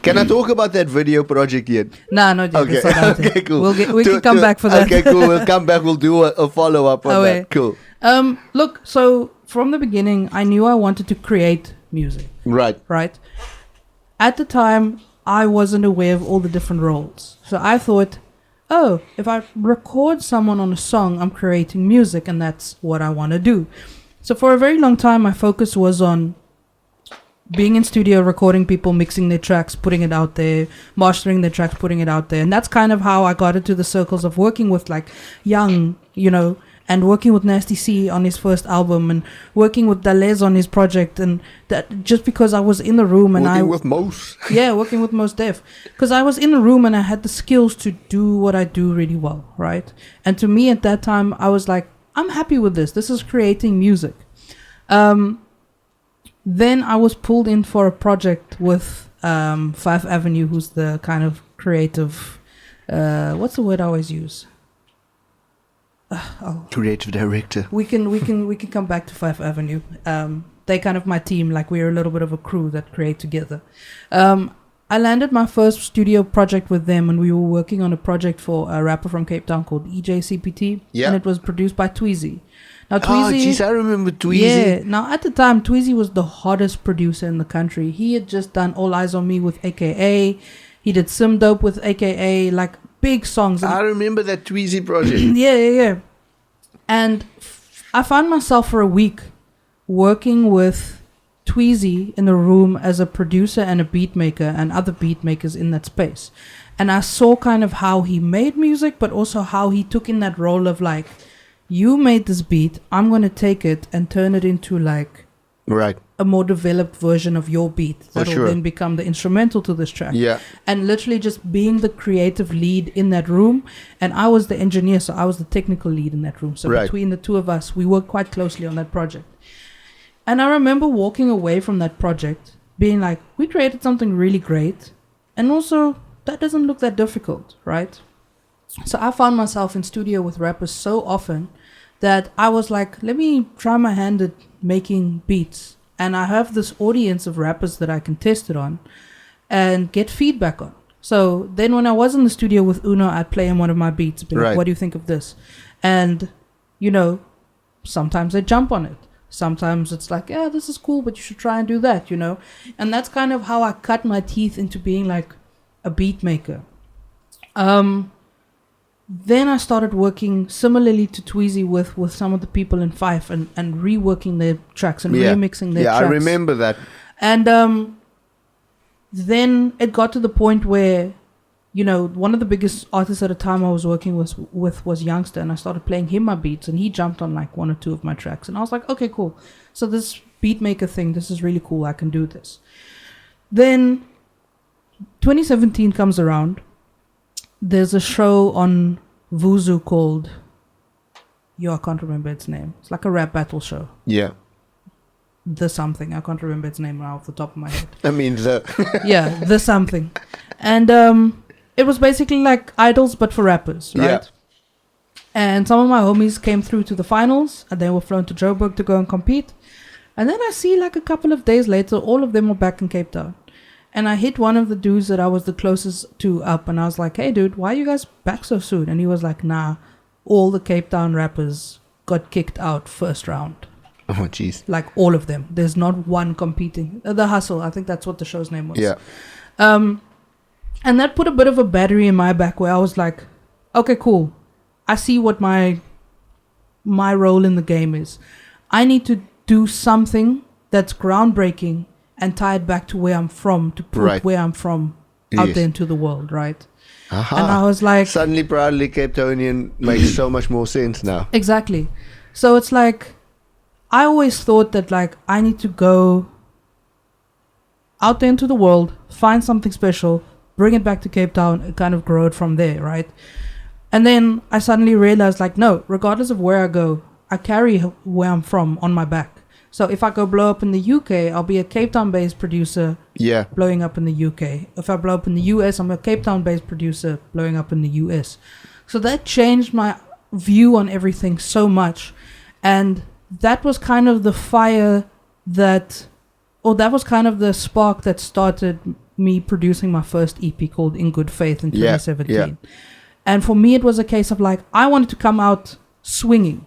can I talk about that video project yet? No, not yet. Okay, okay, cool. We can come back for that. Okay, cool. We'll come back. We'll do a follow up on that. Cool. Look, so from the beginning, I knew I wanted to create music. Right. Right. At the time, I wasn't aware of all the different roles. So I thought, if I record someone on a song, I'm creating music, and that's what I want to do. So for a very long time, my focus was on being in studio, recording people, mixing their tracks, putting it out there, mastering their tracks, putting it out there. And that's kind of how I got into the circles of working with like Young, and working with Nasty C on his first album, and working with Dalez on his project, and that just because I was in the room and working with Mos. Yeah, working with Mos Def, because I was in the room and I had the skills to do what I do really well, right? And to me at that time, I was like, I'm happy with this. This is creating music. Then I was pulled in for a project with 5 Avenue, who's the kind of creative. What's the word I always use? Creative director. We can come back to 5 Avenue. They kind of my team, like we're a little bit of a crew that create together. I landed my first studio project with them, and we were working on a project for a rapper from Cape Town called EJCPT, and it was produced by Tweezy. Now Tweezy, I remember Tweezy. Yeah. Now at the time, Tweezy was the hottest producer in the country. He had just done All Eyes on Me with AKA. He did Sim Dope with AKA, like big songs. I remember that Tweezy project. Yeah. And I found myself for a week working with Tweezy in a room as a producer and a beat maker and other beat makers in that space. And I saw kind of how he made music, but also how he took in that role of like, you made this beat, I'm going to take it and turn it into like a more developed version of your beat that will then become the instrumental to this track. Yeah. And literally just being the creative lead in that room. And I was the engineer, so I was the technical lead in that room. So between the two of us, we worked quite closely on that project. And I remember walking away from that project being like, we created something really great. And also, that doesn't look that difficult, right? So I found myself in studio with rappers so often that I was like, let me try my hand at making beats. And I have this audience of rappers that I can test it on and get feedback on. So then when I was in the studio with Uno, I'd play him one of my beats. Be like, what do you think of this? And, sometimes they jump on it. Sometimes it's like, yeah, this is cool, but you should try and do that, And that's kind of how I cut my teeth into being like a beat maker. Then I started working similarly to Tweezy with some of the people in Fife and reworking their tracks and remixing their tracks. Yeah, I remember that. And then it got to the point where, one of the biggest artists at the time I was working with was Youngster, and I started playing him my beats, and he jumped on like 1 or 2 of my tracks. And I was like, okay, cool. So this beat maker thing, this is really cool. I can do this. Then 2017 comes around. There's a show on Vuzu called, I can't remember its name. It's like a rap battle show. Yeah. The something. I can't remember its name now off the top of my head. I mean, yeah, the something. And it was basically like idols, but for rappers, right? Yeah. And some of my homies came through to the finals, and they were flown to Joburg to go and compete. And then I see like a couple of days later, all of them were back in Cape Town. And I hit one of the dudes that I was the closest to up, and I was like, hey, dude, why are you guys back so soon? And he was like, nah, all the Cape Town rappers got kicked out first round. Oh, jeez. Like all of them. There's not one competing. The Hustle, I think that's what the show's name was. Yeah. And that put a bit of a battery in my back where I was like, okay, cool. I see what my role in the game is. I need to do something that's groundbreaking and tie it back to where I'm from, to put where I'm from out there into the world, right? Aha. And I was like, suddenly Proudly Cape Townian makes so much more sense now. Exactly. So it's like, I always thought that like I need to go out there into the world, find something special, bring it back to Cape Town, and kind of grow it from there, right? And then I suddenly realized like, no, regardless of where I go, I carry where I'm from on my back. So if I go blow up in the UK, I'll be a Cape Town-based producer blowing up in the UK. If I blow up in the US, I'm a Cape Town-based producer blowing up in the US. So that changed my view on everything so much. And that was kind of the fire that was kind of the spark that started me producing my first EP called In Good Faith in 2017. Yeah. And for me, it was a case of like, I wanted to come out swinging.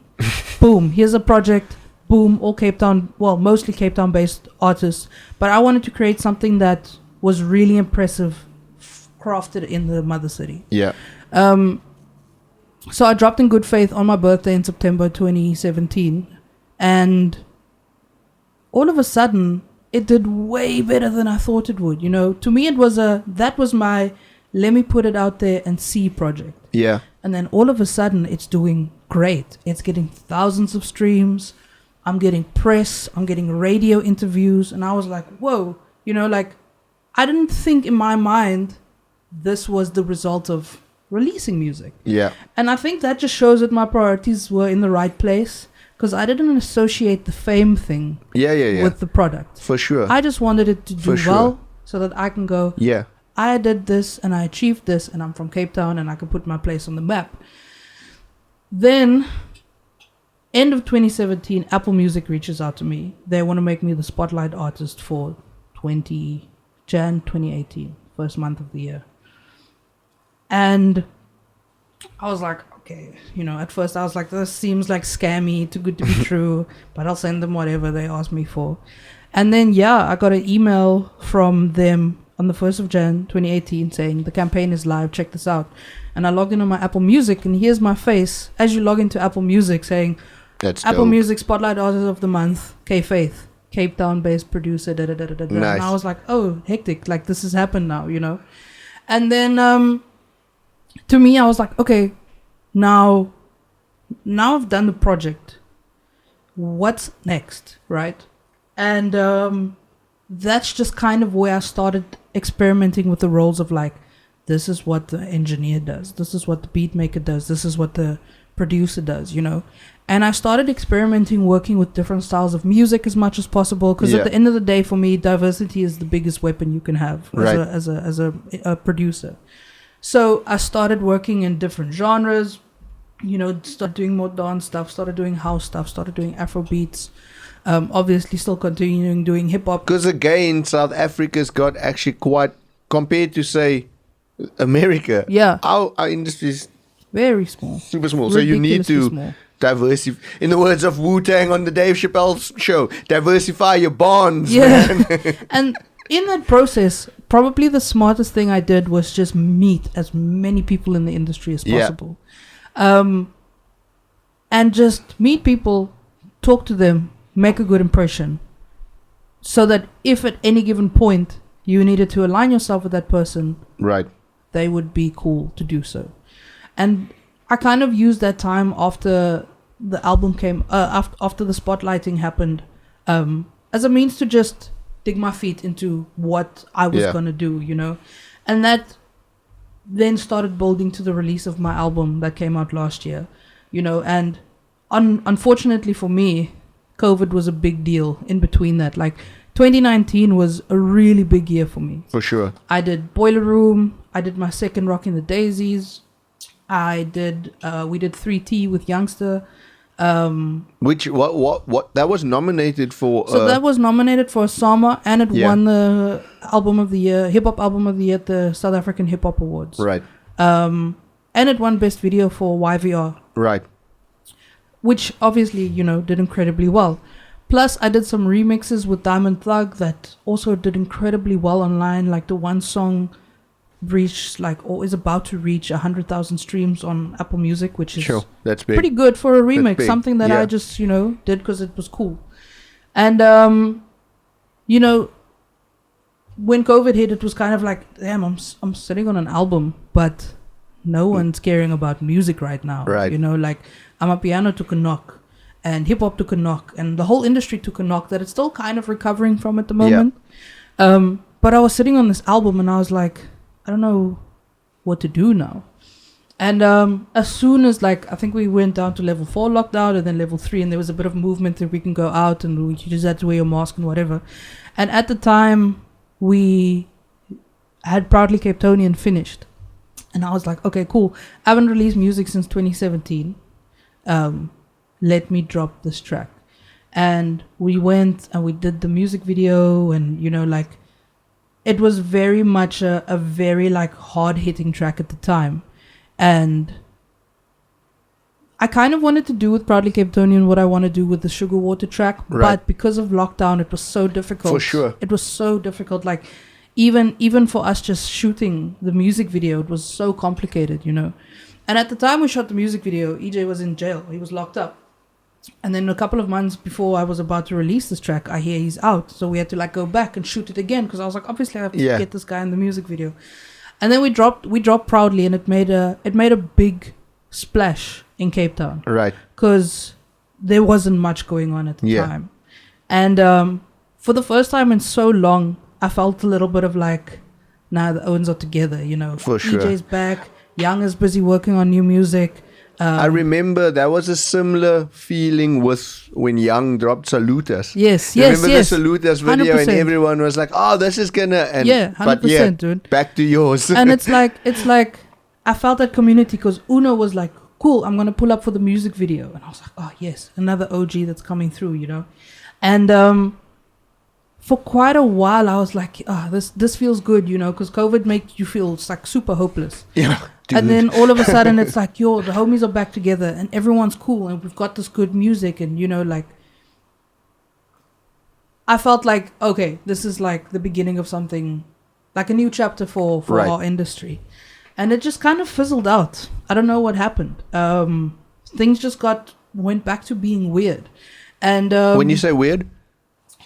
Boom, here's a project. Boom, all Cape Town, well, mostly Cape Town based artists, but I wanted to create something that was really impressive, crafted in the mother city. Yeah. So I dropped In Good Faith on my birthday in September 2017, and all of a sudden it did way better than I thought it would. You know, to me that was my let me put it out there and see project. Yeah. And then all of a sudden it's doing great. It's getting thousands of streams. I'm getting press, I'm getting radio interviews, and I was like, whoa, you know, like, I didn't think in my mind this was the result of releasing music. Yeah. And I think that just shows that my priorities were in the right place, because I didn't associate the fame thing with the product. For sure. I just wanted it to do well, so that I can go, I did this, and I achieved this, and I'm from Cape Town, and I can put my place on the map. Then end of 2017, Apple Music reaches out to me. They want to make me the spotlight artist for Jan 2018, first month of the year. And I was like, okay, you know, at first I was like, this seems like scammy, too good to be true, but I'll send them whatever they ask me for. And then, I got an email from them on the 1st of Jan 2018 saying, the campaign is live, check this out. And I logged in on my Apple Music, and here's my face as you log into Apple Music saying, that's Apple dope. Music Spotlight Artist of the Month, K Faith, Cape Town based producer, Nice. And I was like, oh, hectic, like this has happened now, you know. And then to me, I was like, okay, now I've done the project. What's next, right? And that's just kind of where I started experimenting with the roles of like, this is what the engineer does, this is what the beat maker does, this is what the producer does, you know. And I started experimenting, working with different styles of music as much as possible, because at the end of the day, for me, diversity is the biggest weapon you can have as a producer. So I started working in different genres, you know, started doing more dance stuff, started doing house stuff, started doing Afro beats, obviously still continuing doing hip hop. Because again, South Africa's got actually quite, compared to say America, our industry is very small, super small. So you need to diversify. In the words of Wu-Tang on the Dave Chappelle show, diversify your bonds. Man. And in that process, probably the smartest thing I did was just meet as many people in the industry as possible. And just meet people, talk to them, make a good impression, so that if at any given point you needed to align yourself with that person, they would be cool to do so. And I kind of used that time after the album came, after the spotlighting happened, as a means to just dig my feet into what I was going to do, you know. And that then started building to the release of my album that came out last year, you know. And unfortunately for me, COVID was a big deal in between that. Like 2019 was a really big year for me. For sure. I did Boiler Room. I did my second Rockin' the Daisies. we did 3T with Youngster. Which what that was nominated for? So that was nominated for a SAMA, and it won the album of the year, hip hop album of the year at the South African Hip Hop Awards. Right. And it won best video for YVR. Right. Which obviously, did incredibly well. Plus, I did some remixes with Diamond Thug that also did incredibly well online. Like the one song reached or is about to reach 100,000 streams on Apple Music, which is that's big. Pretty good for a remix. Something that I just did because it was cool. And when COVID hit, it was kind of like, damn, I'm sitting on an album, but no one's caring about music right now. Right. You know, like Amapiano took a knock and hip hop took a knock and the whole industry took a knock that it's still kind of recovering from at the moment. But I was sitting on this album and I was like, I don't know what to do now. And as soon as, like, I think we went down to level 4 lockdown and then level 3, and there was a bit of movement that we can go out and we just had to wear a mask and whatever. And at the time, we had Proudly Capetonian finished. And I was like, okay, cool. I haven't released music since 2017. Let me drop this track. And we went and we did the music video and, you know, like, it was very much a very, like, hard-hitting track at the time. And I kind of wanted to do with Proudly Capetonian what I want to do with the Sugar Water track. Right. But because of lockdown, it was so difficult. For sure. It was so difficult. Like, even for us just shooting the music video, it was so complicated, you know. And at the time we shot the music video, EJ was in jail. He was locked up. And then a couple of months before I was about to release this track, I hear he's out. So we had to, like, go back and shoot it again because I was like, obviously I have to get this guy in the music video. And then we dropped Proudly, and it made a big splash in Cape Town. Right. Because there wasn't much going on at the time. And for the first time in so long, I felt a little bit of like, nah, the Owens are together, you know. For sure. DJ's back. Young is busy working on new music. I remember that was a similar feeling with when Young dropped Salute Us. Yes. Remember the Salute Us video 100%. and everyone was like, oh, this is gonna... And, 100%, dude. Back to yours. And it's like, I felt that community because Uno was like, cool, I'm going to pull up for the music video. And I was like, oh, yes, another OG that's coming through, you know. And for quite a while, I was like, this feels good, you know, because COVID makes you feel like super hopeless. Yeah. Dude. And then all of a sudden it's like, yo, the homies are back together and everyone's cool and we've got this good music and, you know, like, I felt like, okay, this is like the beginning of something, like a new chapter for our industry. And it just kind of fizzled out. I don't know what happened. Things just went back to being weird. And when you say weird?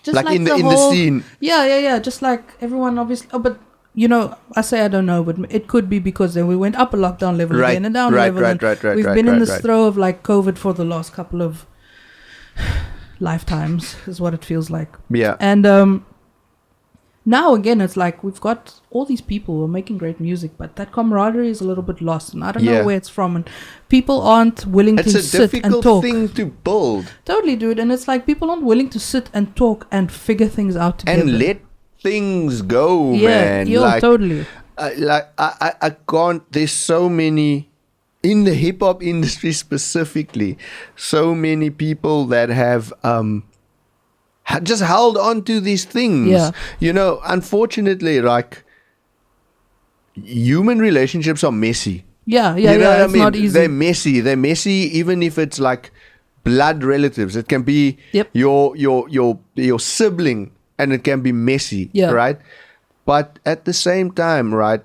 Just like in the scene? Yeah. Just like everyone obviously, but you know, I say I don't know, but it could be because then we went up a lockdown level again and down a level. We've been in this throw of like COVID for the last couple of lifetimes, is what it feels like. Yeah. And now again, it's like we've got all these people who are making great music, but that camaraderie is a little bit lost, and I don't know where it's from. And people aren't willing to sit and talk. It's a difficult thing to build. Totally, dude. And it's like people aren't willing to sit and talk and figure things out together. And let things go, man. Yeah, like, totally. I can't. There's so many in the hip hop industry specifically. So many people that have just held on to these things. Yeah. You know, unfortunately, like human relationships are messy. Yeah. You know what I mean? Not easy. They're messy, even if it's like blood relatives. It can be your sibling. And it can be messy, right? But at the same time, right,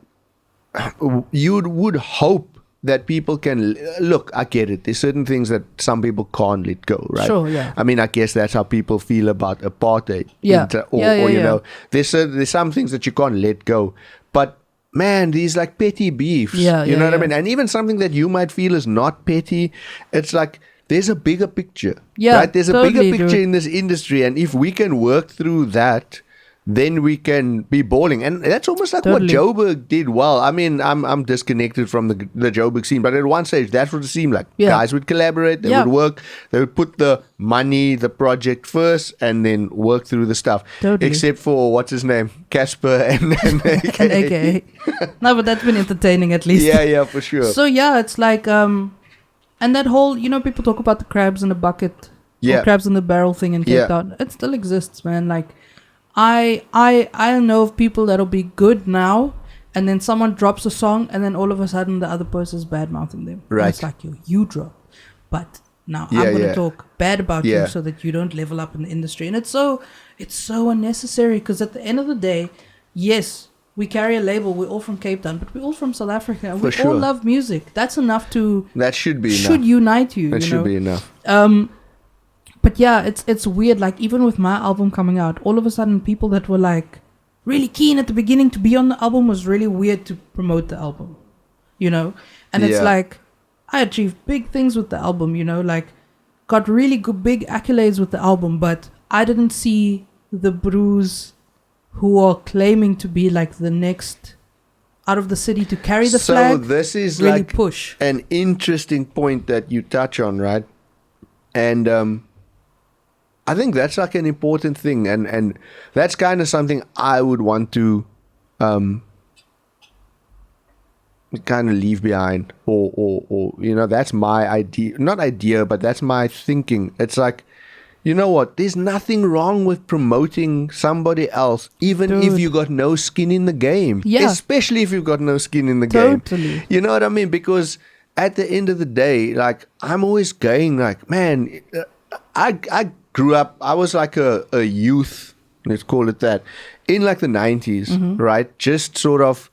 you would hope that people can... Look, I get it. There's certain things that some people can't let go, right? Sure, yeah. I mean, I guess that's how people feel about apartheid. Yeah. Or you know, there's some things that you can't let go. But, man, these like petty beefs, you know what I mean? And even something that you might feel is not petty, it's like... There's a bigger picture, right? There's a bigger picture in this industry, and if we can work through that, then we can be balling. And that's almost like what Joburg did well. I mean, I'm disconnected from the Joburg scene, but at one stage, that's what it seemed like. Guys would collaborate, they would work, they would put the money, the project first, and then work through the stuff. Except for, what's his name? Casper and AKA. No, but that's been entertaining at least. Yeah, for sure. So, yeah, it's like... And that whole, you know, people talk about the crabs in the bucket, or crabs in the barrel thing in Cape Town. It still exists, man. Like, I know of people that'll be good now, and then someone drops a song, and then all of a sudden the other person's bad mouthing them. Right. And it's like, you drop, but now I'm going to talk bad about you so that you don't level up in the industry. And it's so unnecessary because at the end of the day, yes. We carry a label. We're all from Cape Town, but we're all from South Africa. We all love music. That's enough to... That should be enough. Should unite you. That should be enough. But yeah, it's weird. Like, even with my album coming out, all of a sudden people that were like really keen at the beginning to be on the album, was really weird to promote the album, you know? And it's like, I achieved big things with the album, you know, like got really good, big accolades with the album, but I didn't see the Brews who are claiming to be like the next out of the city to carry the flag. So this is really like push. An interesting point that you touch on, right? And I think that's like an important thing, and that's kind of something I would want to kind of leave behind, or you know, that's my idea, not idea, but that's my thinking. It's like, you know what, there's nothing wrong with promoting somebody else, even if you got no skin in the game. Yeah. Especially if you've got no skin in the game. You know what I mean? Because at the end of the day, like, I'm always going like, man, I grew up, I was like a youth, let's call it that, in like the 90s, right? Just sort of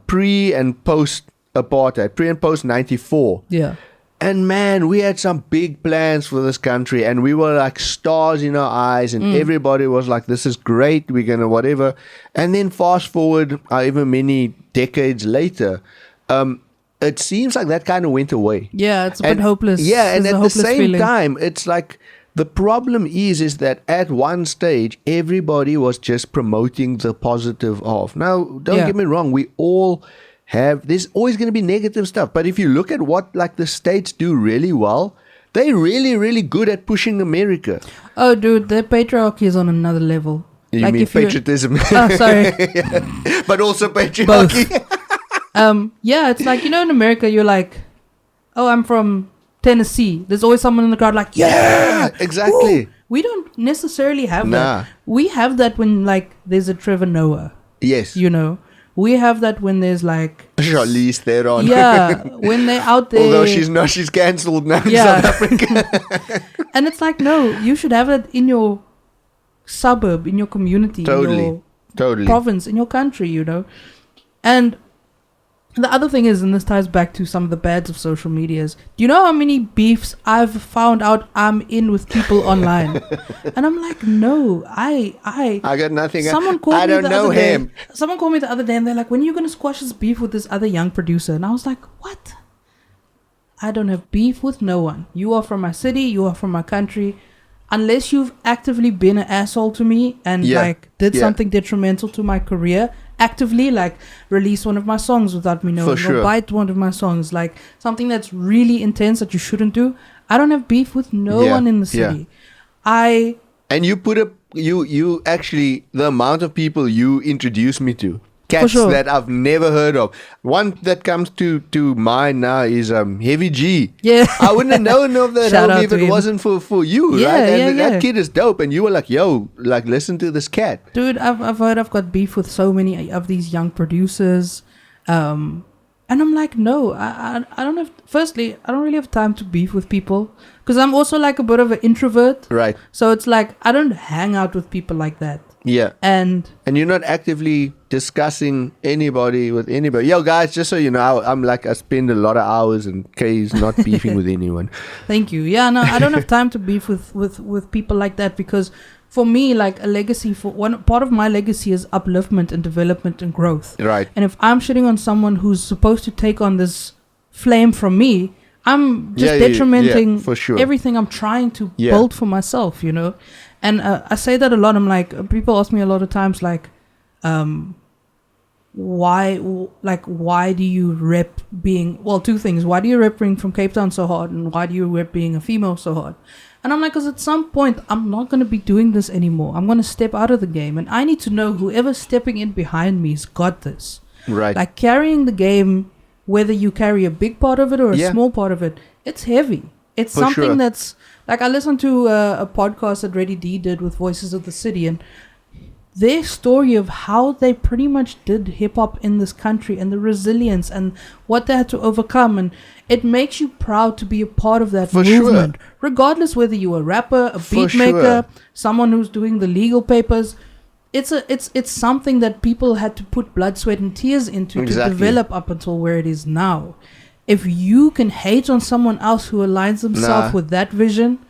pre and post apartheid, pre and post 94. Yeah. And man, we had some big plans for this country, and we were like stars in our eyes, and everybody was like, this is great, we're gonna whatever. And then fast forward however many decades later, it seems like that kind of went away. Yeah, it's a bit hopeless. Yeah, and at the same feeling. time, it's like the problem is that at one stage, everybody was just promoting the positive of. Now, don't get me wrong, we all have, there's always going to be negative stuff. But if you look at what like the states do really well, they're really, really good at pushing America. Oh, dude, their patriarchy is on another level. You like mean patriotism? Oh, sorry. Yeah. But also patriarchy. Both. Yeah, it's like, you know, in America, you're like, oh, I'm from Tennessee. There's always someone in the crowd like, yeah, exactly. Ooh. We don't necessarily have that. We have that when like there's a Trevor Noah. Yes. You know, we have that when there's like Charlize Theron. Yeah, when they're out there. Although she's cancelled now in South Africa. And it's like, no, you should have it in your suburb, in your community, in your province, in your country, you know. And the other thing is, and this ties back to some of the bads of social media, is, do you know how many beefs I've found out I'm in with people online? And I'm like, no, I got nothing. Someone called I me don't the know other him. day. Someone called me the other day and they're like, when are you going to squash this beef with this other young producer? And I was like, what? I don't have beef with no one. You are from my city. You are from my country. Unless you've actively been an asshole to me and like did something detrimental to my career, actively like release one of my songs without me knowing, or bite one of my songs, like something that's really intense that you shouldn't do, I don't have beef with no one in the city. And you put up you actually, the amount of people you introduced me to, cats that I've never heard of. One that comes to mind now is Heavy G. Yeah. I wouldn't have known of that homie if it wasn't for you, right? And that kid is dope. And you were like, yo, like, listen to this cat. Dude, I've heard I've got beef with so many of these young producers. And I'm like, no, I don't have, firstly, I don't really have time to beef with people. Because I'm also like a bit of an introvert. Right. So it's like, I don't hang out with people like that. Yeah. And you're not actively discussing anybody with anybody. Yo, guys, just so you know, I'm like, I spend a lot of hours and Kay's not beefing with anyone. Thank you. Yeah, no, I don't have time to beef with people like that, because for me, like, a legacy, for one part of my legacy is upliftment and development and growth. Right. And if I'm shitting on someone who's supposed to take on this flame from me, I'm just detrimenting for sure. everything I'm trying to build for myself, you know? And I say that a lot. I'm like, people ask me a lot of times, like, why do you rep being, well, two things. Why do you rep being from Cape Town so hard? And why do you rep being a female so hard? And I'm like, because at some point, I'm not going to be doing this anymore. I'm going to step out of the game. And I need to know whoever's stepping in behind me has got this. Right. Like, carrying the game, whether you carry a big part of it or a small part of it, it's heavy. It's for something that's, like, I listened to a podcast that Reddy D did with Voices of the City, and their story of how they pretty much did hip-hop in this country and the resilience and what they had to overcome, and it makes you proud to be a part of that movement, regardless whether you're a rapper, a beat maker, someone who's doing the legal papers. It's something that people had to put blood, sweat and tears into to develop up until where it is now. If you can hate on someone else who aligns themselves with that vision,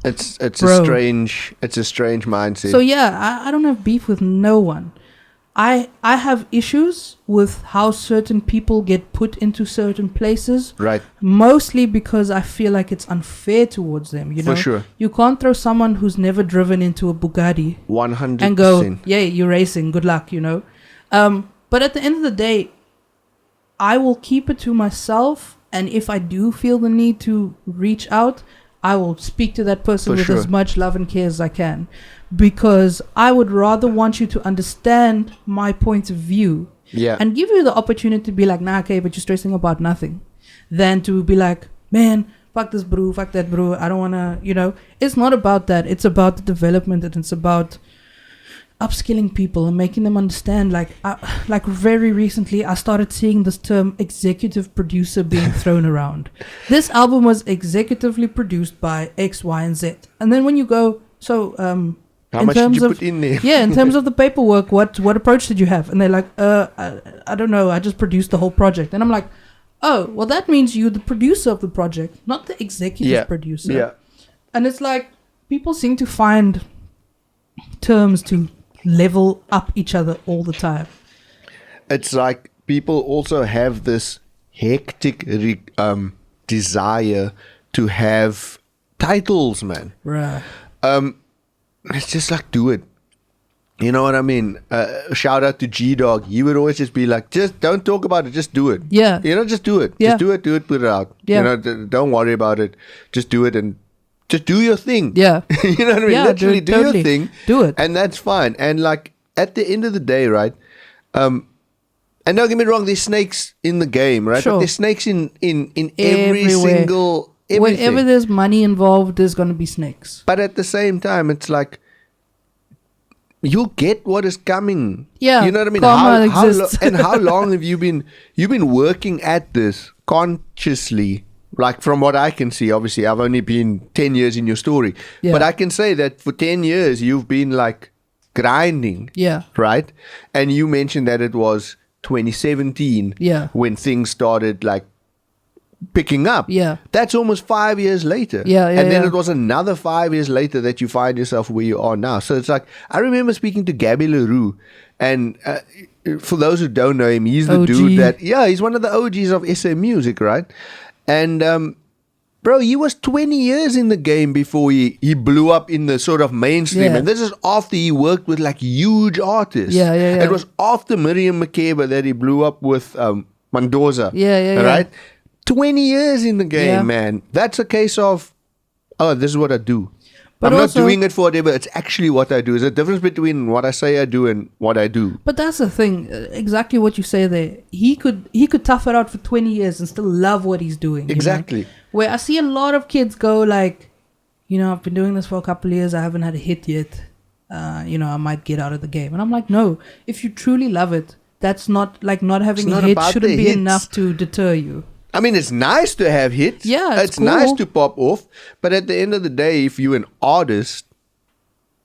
it's a strange mindset. So yeah, I don't have beef with no one. I have issues with how certain people get put into certain places. Right. Mostly because I feel like it's unfair towards them. You know, For sure. You can't throw someone who's never driven into a Bugatti 100%. and go, yeah, you're racing. Good luck. You know. But at the end of the day, I will keep it to myself. And if I do feel the need to reach out, I will speak to that person with as much love and care as I can. Because I would rather want you to understand my point of view and give you the opportunity to be like, nah, okay, but you're stressing about nothing, than to be like, man, fuck this bro, fuck that bro, I don't want to, you know. It's not about that. It's about the development, and it's about upskilling people and making them understand. Like very recently, I started seeing this term executive producer being thrown around. This album was executively produced by X, Y, and Z. And then when you go, so... How much did you put in there? Yeah, in terms of the paperwork, what approach did you have? And they're like, I don't know, I just produced the whole project. And I'm like, oh, well, that means you're the producer of the project, not the executive producer. Yeah. And it's like, people seem to find terms to level up each other all the time. It's like people also have this hectic desire to have titles, man. Right. It's just like, do it. You know what I mean? Shout out to G-Dog. He would always just be like, just don't talk about it. Just do it. Yeah. You know, just do it. Yeah. Just do it, put it out. Yeah. You know, don't worry about it. Just do it and just do your thing. Yeah. You know what I mean? Yeah, Literally do totally. your thing. Do it. And that's fine. And like, at the end of the day, right? And don't get me wrong, there's snakes in the game, right? Sure. But there's snakes in every Everywhere. single... Everything. Wherever there's money involved, there's going to be snakes. But at the same time, it's like, you'll get what is coming. Yeah, you know what I mean. karma exists. And how long have you been working at this consciously? Like from what I can see, obviously I've only been 10 years in your story, but I can say that for 10 years you've been like grinding. Yeah. Right. And you mentioned that it was 2017. Yeah. When things started like picking up. Yeah. That's almost 5 years later. Yeah, and then it was another 5 years later that you find yourself where you are now. So it's like, I remember speaking to Gabby LaRue, and for those who don't know him, he's the OG. dude that, he's one of the OGs of SA music, right? And, bro, he was 20 years in the game before he blew up in the sort of mainstream. Yeah. And this is after he worked with like huge artists. Yeah. It was after Miriam Makeba that he blew up with Mendoza. Yeah. Right? 20 years in the game, Yeah. man. That's a case of, this is what I do. But I'm also, not doing it for whatever. It's actually what I do. There's a difference between what I say I do and what I do. But that's the thing. Exactly what you say there. He could tough it out for 20 years and still love what he's doing. Exactly. You know? Where I see a lot of kids go like, I've been doing this for a couple of years. I haven't had a hit yet. I might get out of the game. And I'm like, no. If you truly love it, that's not like not having a hit shouldn't be enough to deter you. I mean, it's nice to have hits. Yeah, it's cool. nice to pop off. But at the end of the day, if you're an artist,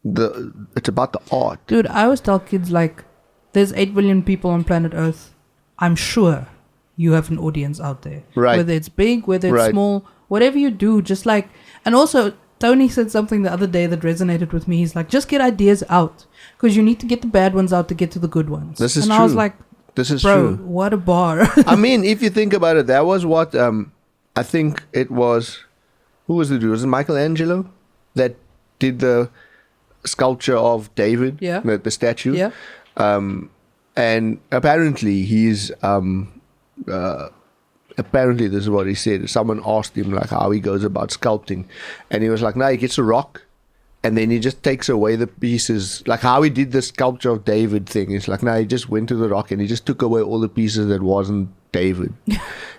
it's about the art. Dude, I always tell kids like, there's 8 billion people on planet Earth. I'm sure you have an audience out there. Right. Whether it's big, whether it's small, whatever you do, just like... And also, Tony said something the other day that resonated with me. He's like, just get ideas out. Because you need to get the bad ones out to get to the good ones. This is true. true. I was like... This is Bro, true. what a bar. I mean, if you think about it, that was what I think it was. Who was the dude? Was it Michelangelo that did the sculpture of David? Yeah. The statue. Yeah. And apparently he's apparently this is what he said. Someone asked him like how he goes about sculpting, and he was like, "No, he gets a rock." And then he just takes away the pieces, like how he did the sculpture of David thing. It's like, no, he just went to the rock and he just took away all the pieces that wasn't David.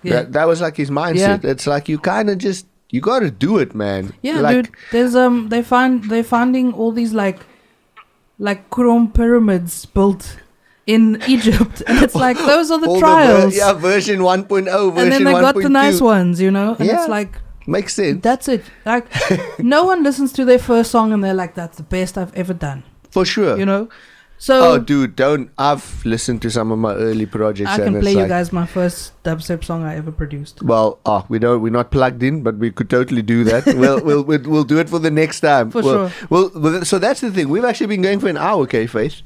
Yeah. That was like his mindset. It's like you kind of just, you got to do it, man. Yeah, like, dude. There's they're finding all these like chrome pyramids built in Egypt, and it's like those are the trials. Version 1.0, version 1.2. And then they got the nice ones, And it's like. Makes sense. That's it. Like, no one listens to their first song and they're like, that's the best I've ever done. For sure. So, oh, dude, I've listened to some of my early projects. I can play you guys my first dubstep song I ever produced. Well, we're not plugged in, but we could totally do that. We'll do it for the next time. For sure. Well, so that's the thing. We've actually been going for an hour, okay, Faith?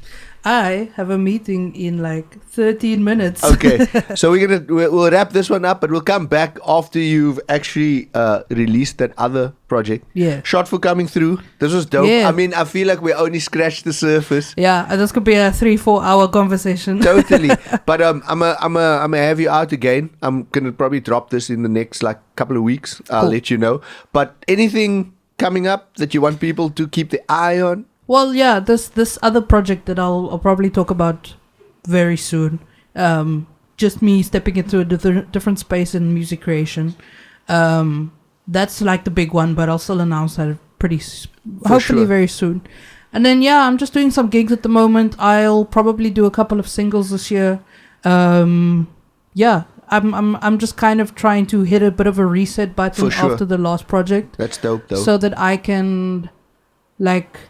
I have a meeting in like 13 minutes. Okay, so we'll wrap this one up, but we'll come back after you've actually released that other project. Yeah. Shot for coming through. This was dope. Yeah. I mean, I feel like we only scratched the surface. Yeah, this could be a 3-4 hour conversation. Totally. But I'm gonna have you out again. I'm gonna probably drop this in the next like couple of weeks. I'll let you know. But anything coming up that you want people to keep the eye on? Well, yeah, this other project that I'll probably talk about very soon. Just me stepping into a different space in music creation. That's like the big one, but I'll still announce that hopefully very soon. And then I'm just doing some gigs at the moment. I'll probably do a couple of singles this year. I'm just kind of trying to hit a bit of a reset button after the last project. That's dope, though. So that I can like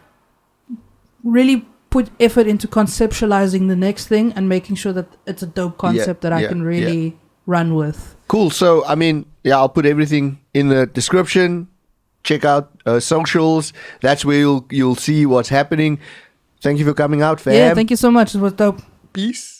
really put effort into conceptualizing the next thing and making sure that it's a dope concept that I can really run with. Cool. So, I mean, I'll put everything in the description. Check out socials. That's where you'll see what's happening. Thank you for coming out, fam. Yeah, thank you so much. It was dope. Peace.